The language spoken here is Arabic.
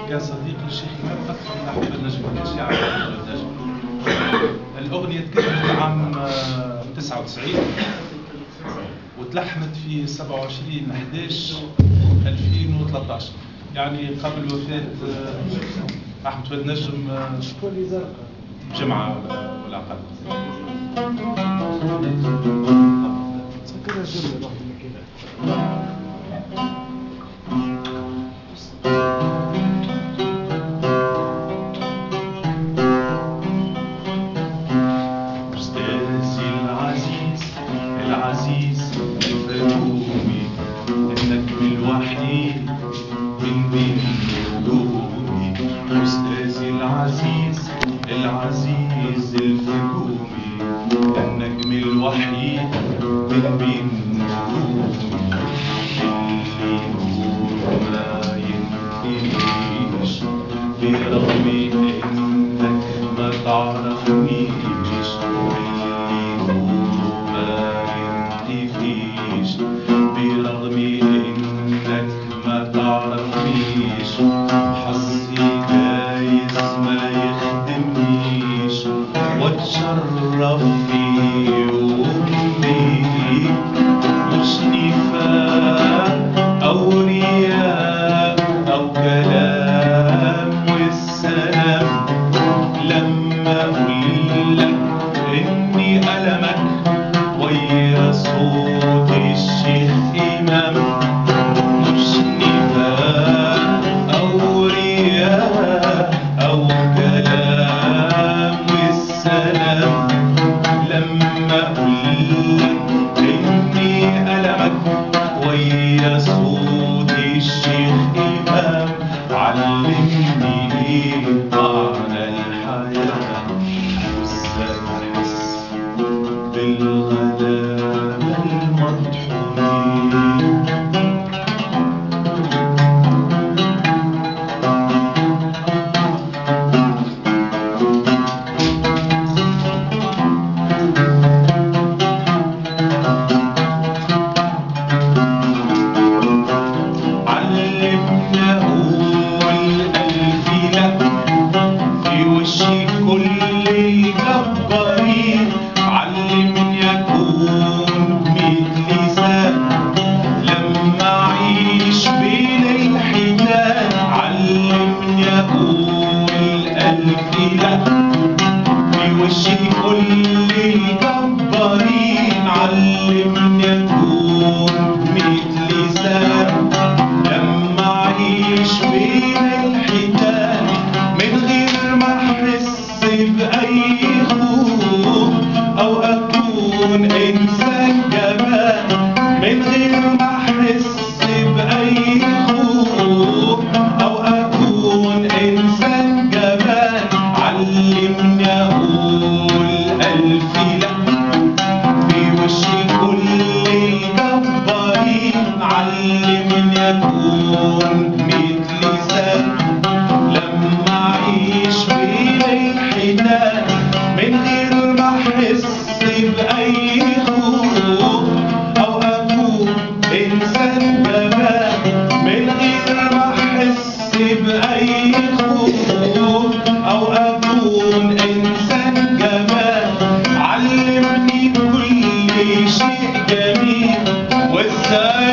كان صديق للشيخ إمام أكثر من أحمد النجم، ما كانش يعرف أحمد النجم. الأغنية تكتبت عام 99 وتلحنت في 27/11/2013، يعني قبل وفاة أحمد فؤاد النجم بجمعة ولا أقل. سكرها جملة واحدة من كده. أستاذي العزيز الفيومي، النجم الوحيد من بين نجومي. أستاذي العزيز الفيومي، النجم الوحيد من بين نجومي. اللي نور ما ينتهيش برغم إنك ما تعرفنيش. اللي نور ما ينتهيش برغم إنك ما تعرفنيش. حظي جايز ما يخدمنيش واتشرف في يوم بيك، مش نفاق أو رياء أو كلام والسلام. لما أقولك إني ألمك ويا صوت الشيخ إمام، مش نفاق أو رياء أو كلام والسلام. لما أقولك إني ألمك ويا صوت الشيخ إمام، علمني إيه معنى الحياة وإزاي أحس بالغلابة المطحونين. علمنا أقول ألف لا في وشي كل الجبارين. علمني أكون مثل لسان لما أعيش بين الحيتان. علمني أقول ألف لا في وشي كل الجبارين. علمني أكون مثل لسان لما أعيش بين الحيتان، من غير ما أحس بأي خوف أو أكون إنسان جبان. من غير ما أحس بأي خوف أو أكون إنسان جبان. علمني أقول ألف لا في وشي كل الجبارين. علمني أكون مثل لسان لما أعيش بين الحيتان، من غير ما أحس بأي خوف أو أكون إنسان جبان. من غير ما أحس بأي خوف أو أكون إنسان جبان. علمني كل شيء جميل وإزاي